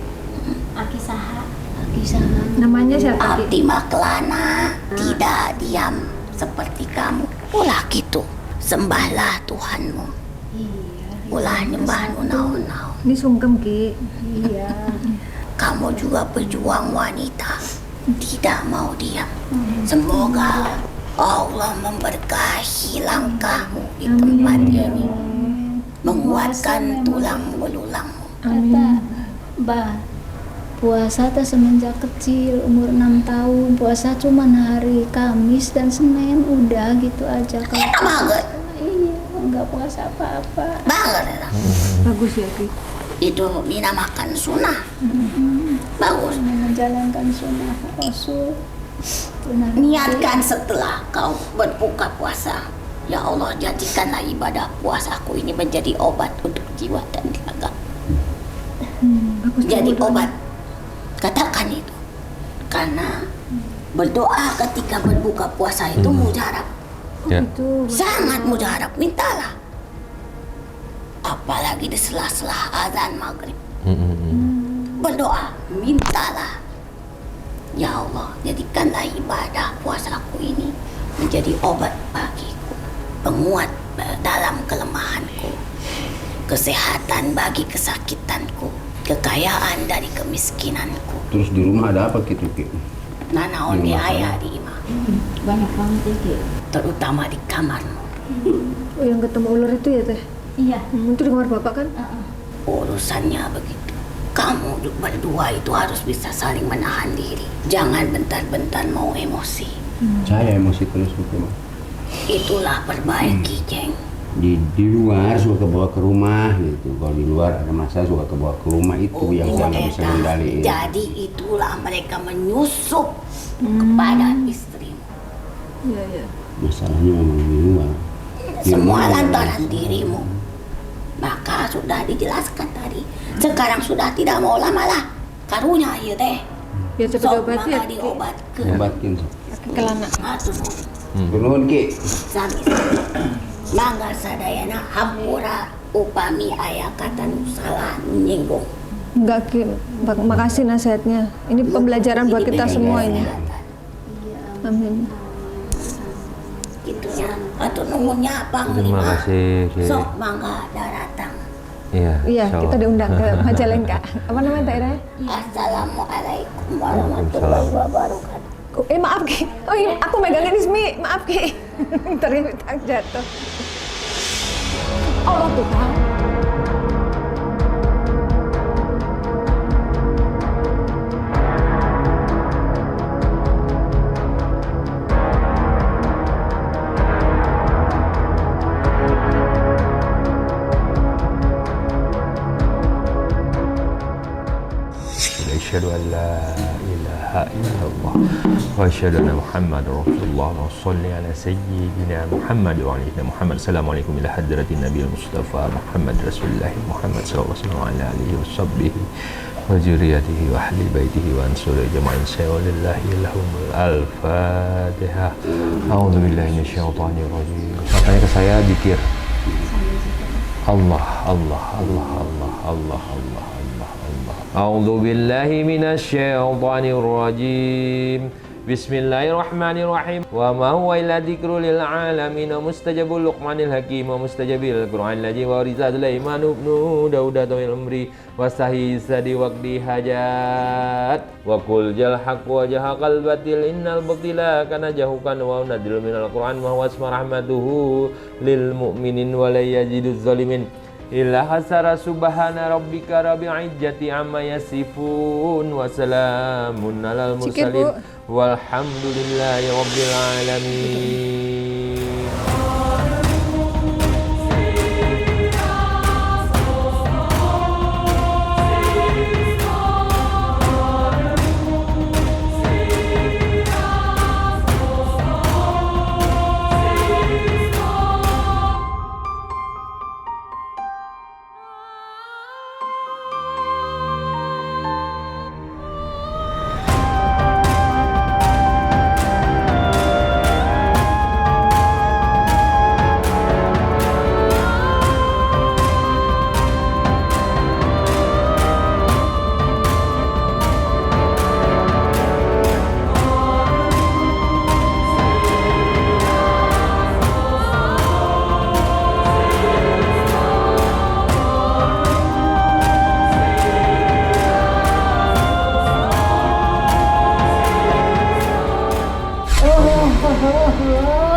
Aki saha. Kisah Namanya siapa Ki? abdi maklana tidak diam seperti kamu. Ulah gitu, sembahlah Tuhanmu. Ulah nyembah naon-naon. Ini sungkem Ki. iya Kamu juga pejuang wanita, tidak mau diam. Semoga Allah memberkahi langkahmu di tempat ini, menguatkan tulang belulangmu. kata Mbah, puasa teh semenjak kecil umur 6 tahun puasa cuman hari Kamis dan Senin, udah gitu aja. Kalau Enak banget, iya nggak puasa apa-apa. banget ya. Bagus ya Ki. Itu dinamakan sunnah. Bagus. Menjalankan sunnah Rasul. Benar. Niatkan setelah kau berbuka puasa. Ya Allah, jadikanlah ibadah puasaku ini menjadi obat untuk jiwa dan raga. Bagus. Jadi doa. obat. Katakan itu. Karena berdoa ketika berbuka puasa itu mujarab. Ya. Itu Sangat mujarab, mintalah. Apalagi di sela-sela azan maghrib. Berdoa, mintalah. Ya Allah, jadikanlah ibadah puasaku ini menjadi obat bagiku, penguat dalam kelemahanku, kesehatan bagi kesakitanku, kekayaan dari kemiskinanku. Terus di rumah ada apa gitu Ki? Nanaon di Masalah. ayah di imah, Banyak banget ya, Ki. terutama di kamarmu. oh, yang ketemu ular itu ya Teh? Iya. Itu di kamar Bapak kan? Urusannya begitu. Kamu berdua itu harus bisa saling menahan diri. Jangan bentar-bentar mau emosi. Saya emosi terus gitu Mah. Itulah perbaiki, Jeng. Di luar suka bawa ke rumah gitu. Kalau di luar ada masalah suka kebawa ke rumah, itu yang saya nggak bisa Eta. kendaliin. Jadi itulah mereka menyusup kepada istrimu. Iya, iya. Masalahnya memang di luar. Di Semua rumah lantaran ada. dirimu. Maka sudah dijelaskan tadi. Sekarang sudah tidak mau lama lah. Karunya iya teh. Biar cepat Sok diobati ya maka Ki. diobatkan. Obatkin. Kelana. Aduh, Turun Ki. sami. Mangga sadayana hampura upami aya kata nu salah nu nyinggung. Enggak Ki. Makasih nasihatnya. Ini pembelajaran buat kita semua ini. Amin. Gitu ya. Atau nuhunnya apa Terima kasih Ki. Sok mangga daratang. Iya. Iya, insya kita Allah. diundang ke Majalengka. Apa namanya daerahnya? Assalamualaikum warahmatullahi wabarakatuh. Maaf Ki. Oh iya, aku megangin Ismi. Maaf Ki. Ternyata jatuh. Allah Tuhan. أشهد أن لا إله إلا الله وأشهد أن محمد رسول الله وصل على سيدنا محمد وعلى محمد. السلام عليكم إلى حضرة النبي المصطفى محمد رسول الله محمد صلى الله عليه وسلم وعلى آله وصحبه وذريته وأهل بيته وأنصار جميع ولله لهم الفاتحة. أعوذ بالله من الشيطان الرجيم. Sampai ke saya zikir. Allah, Allah, Allah, Allah, Allah, Allah, Allah, Allah. A'udzu billahi minasyaitonir rajim. Bismillahirrahmanirrahim. Wa ma huwa illa dzikrul lil alamin mustajabul luqmanil hakim wa mustajabil qur'an ladzi wa riza Sulaiman ibnu Daud tawil amri wasahi sadi waqdi hajat wa qul jal haqq wa jahaqal batil innal batila kana jahukan wa nadil minal qur'an wa huwa rahmatuhu lil mu'minin wa la yaziduz zalimin. illa hasara subhana rabbika rabbil izzati amma yasifun wa salamun alal mursalin walhamdulillahi rabbil alamin.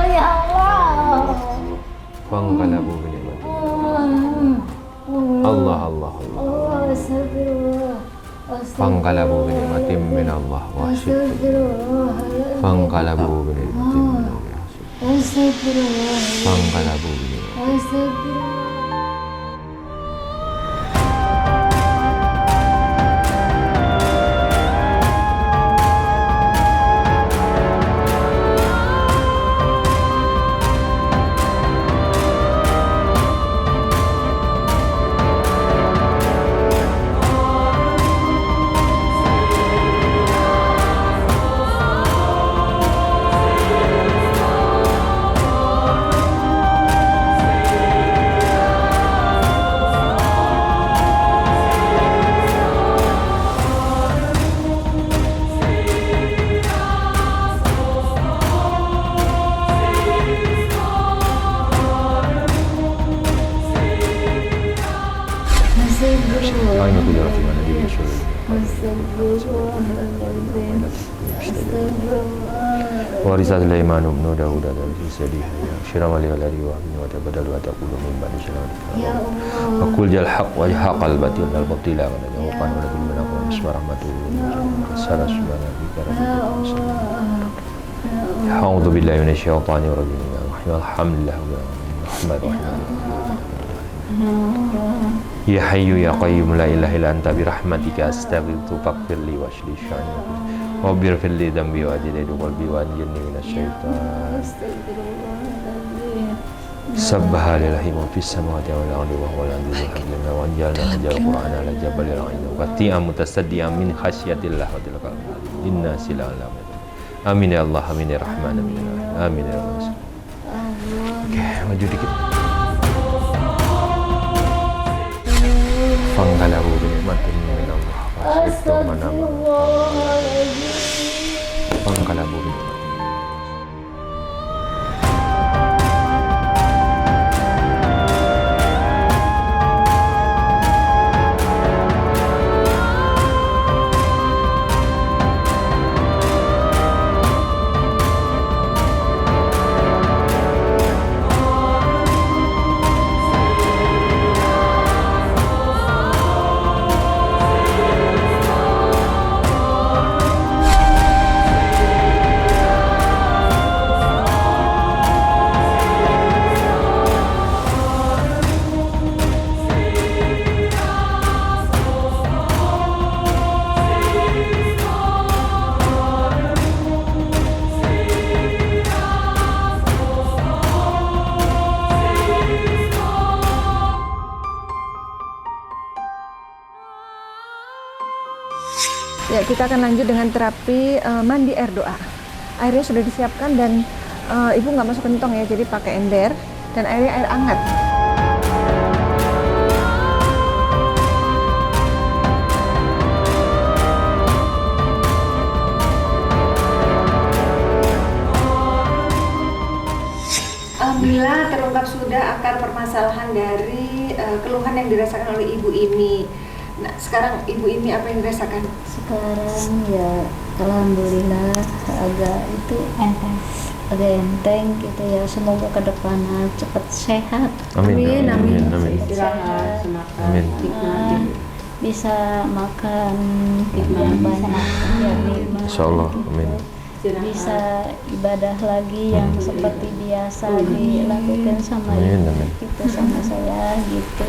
Ya Allah. Fanqalabu bi ni'matin. Allah Allah Allah. Astagfirullah. Fanqalabu bi ni'matin min Allah wa syukur. Astagfirullah. Fanqalabu bi ni'matin min Allah. Astagfirullah. Fanqalabu bi ni'matin. Astagfirullah. Aina kujara fi mana di syurga. Warisat Sulaiman ibn Daud dan Sadi Syirah wali alari wa bin wa tabadal wa taqulu min ba'di syirah. Ya Allah. Wa qul jal haq wa haqal batil wal batila wa jawqan wa bil manaqu bismi rahmatullah. Salam subhanaka rabbika. A'udzu billahi minasyaitonir rajim. Alhamdulillah Ya Hayyu Ya Qayyum la ilaha illa anta bi rahmatika astaghfiruka faghfirli wa ashlih sya'ni wa ighfir li dhanbi wa ajli qalbi wa anjini minasyaitan. Sabbaha lillahi ma fis samawati wal ardi wa huwal azizul hakim wa anjalna hadzal qur'ana ala jabalil 'ain wa qati'a mutasaddian min khasyatillah wa tilka inna silala. Amin ya Allah, amin ya Rahman, amin ya Rahim, amin ya Allah. Oke, maju dikit. Fanqalabu bi ni'matin min Allah wa syukur manama. Fanqalabu bi ni'matin. Ya, kita akan lanjut dengan terapi mandi air doa. Airnya sudah disiapkan dan ibu nggak masuk kentong ya, jadi pakai ember dan airnya air hangat. Alhamdulillah terungkap sudah akar permasalahan dari keluhan yang dirasakan oleh Ibu Imi. Nah, sekarang Ibu Imi apa yang dirasakan? Sekarang ya alhamdulillah agak itu Enteng. agak enteng gitu ya. Semoga ke depannya cepat sehat. Amin. Amin. Amin. Sehat. Amin. Bisa makan yang banyak ya nikmat. Insyaallah. Amin. Bisa ibadah lagi yang seperti biasa dilakukan sama Amin, ibu amin. gitu, sama saya gitu.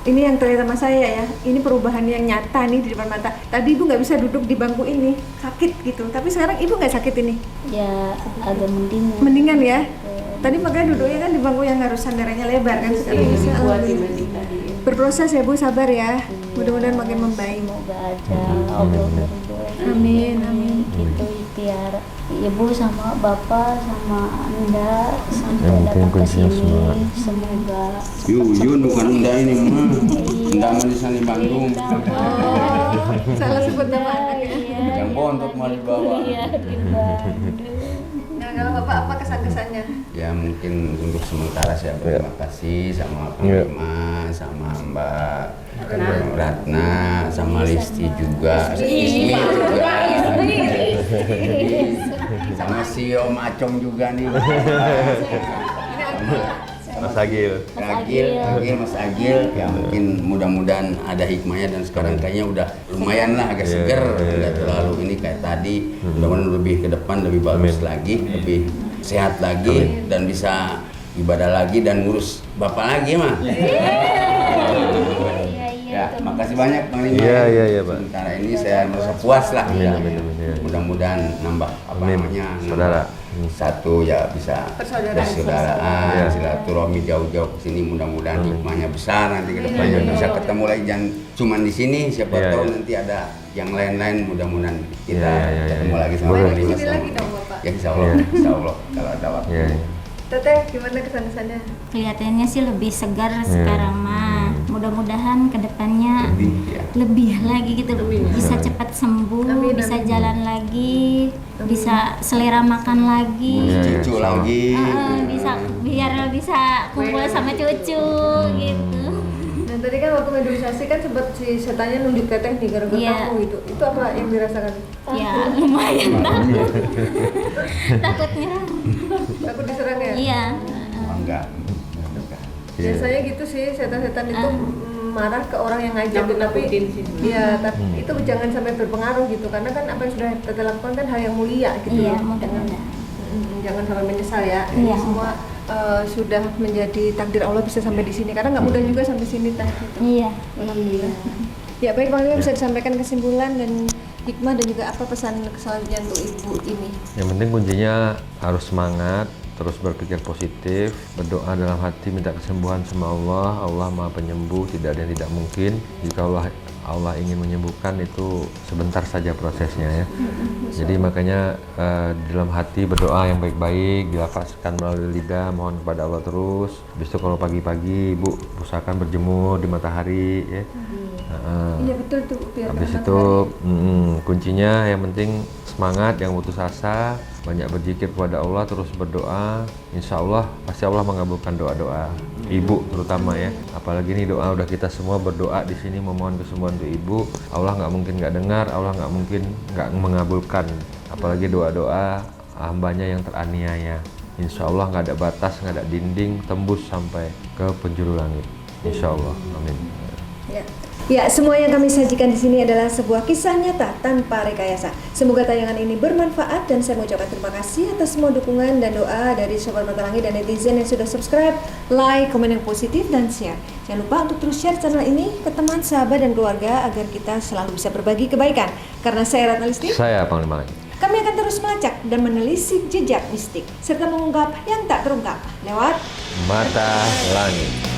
Ini yang terlihat sama saya ya, ini perubahan yang nyata nih di depan mata. Tadi ibu nggak bisa duduk di bangku ini, sakit gitu. Tapi sekarang ibu nggak sakit ini, Ya agak mendingan. mendingan ya. Tadi makanya duduknya kan di bangku yang harus sandarannya lebar kan, sekarang bisa. Alhamdulillah. Berproses ya Bu, sabar ya. Mudah-mudahan makin membaik. Semoga aja Allah meridhoi. Amin, amin. Itu ikhtiar ibu sama bapak sama Anda sampai Yang penting datang ke kuncinya sini. semangat. Semoga Yun bukan Unda ini mah. Unda mah di sana di Bandung. Oh, salah sebut nama anaknya. Yang bontot mau dibawa. Iya, di Bandung. Nah, kalau Bapak apa kesan-kesannya? Ya mungkin untuk sementara saya berterima kasih sama Panglima, sama Mbak Ratna, sama Listi juga, Ismi juga, sama si Om Acong juga nih. Mas Agil. Mas Agil, ya mungkin mudah-mudahan ada hikmahnya dan sekarang kayaknya udah lumayan lah agak seger, nggak terlalu ini kayak tadi, mudah-mudahan lebih ke depan lebih bagus lagi, lebih sehat lagi dan bisa ibadah lagi dan ngurus bapak lagi mah. Ya, makasih banyak Bang Lima. Iya, Pak. Sementara ini saya merasa puas lah. Ya. Amin, ya. Mudah-mudahan nambah apa Amin. namanya? Saudara. Satu ya bisa persaudaraan, Iya. silaturahmi jauh-jauh ke sini. Mudah-mudahan hikmahnya besar nanti ke depannya bisa ketemu lagi jangan cuma di sini. Siapa Iya, tahu iya. nanti ada yang lain-lain. Mudah-mudahan kita Iya, ketemu iya. lagi sama Boleh. Bang Lima. Sini lagi dong, Bapak. Ya insya Allah, Iya. insya Allah kalau ada waktu. Iya. Teteh, gimana kesan-kesannya? Kelihatannya sih lebih segar sekarang mah. Mudah-mudahan kedepannya Lebih, ya. lebih lagi gitu, bisa cepat sembuh, Amin, bisa amin. jalan lagi, bisa selera makan lagi. Iya. Cucu sama. lagi. Bisa biar bisa kumpul sama cucu gitu. Dan tadi kan waktu mobilisasi kan sempat si setannya nunjuk teteh nih gara-gara Iya. kamu gitu. Itu apa yang dirasakan? Ya lumayan takut. Takutnya. Takut diserang ya? Iya. Oh, enggak. Iya. Biasanya gitu sih, setan-setan itu marah ke orang yang ngajak, tapi ya tapi itu jangan sampai berpengaruh gitu, karena kan apa yang sudah teteh lakukan kan hal yang mulia gitu. Iya, loh. mudah-mudahan. Jangan sampai menyesal ya. Ini Iya. semua sudah menjadi takdir Allah bisa sampai di sini, karena nggak mudah juga sampai sini teh gitu. Iya. Alhamdulillah. Ya baik, Bang Lima bisa disampaikan kesimpulan dan hikmah dan juga apa pesan selanjutnya untuk ibu ini? Yang penting kuncinya harus semangat, terus berpikir positif, berdoa dalam hati, minta kesembuhan sama Allah. Allah Maha Penyembuh, tidak ada yang tidak mungkin. Jika Allah ingin menyembuhkan, itu sebentar saja prosesnya ya. Jadi makanya dalam hati berdoa yang baik-baik, dilafazkan melalui lidah, mohon kepada Allah terus. Habis itu kalau pagi-pagi ibu usahakan berjemur di matahari ya. Iya betul tuh. Biar Habis anak itu kuncinya yang penting semangat, yang putus asa, banyak berzikir kepada Allah, terus berdoa. Insya Allah pasti Allah mengabulkan doa-doa ibu terutama ya. Apalagi ini doa udah kita semua berdoa di sini memohon kesembuhan untuk ibu. Allah nggak mungkin nggak dengar, Allah nggak mungkin nggak mengabulkan. Apalagi doa-doa hambanya yang teraniaya. Insya Allah nggak ada batas, nggak ada dinding, tembus sampai ke penjuru langit. Insya Allah, amin. Ya, semua yang kami sajikan di sini adalah sebuah kisah nyata tanpa rekayasa. Semoga tayangan ini bermanfaat dan saya mengucapkan terima kasih atas semua dukungan dan doa dari Sobat Mata Langit dan netizen yang sudah subscribe, like, komen yang positif dan share. Jangan lupa untuk terus share channel ini ke teman, sahabat dan keluarga agar kita selalu bisa berbagi kebaikan. Karena saya Ratna Listi, Saya Panglima Langit. kami akan terus melacak dan menelisik jejak mistik serta mengungkap yang tak terungkap lewat Mata Langit.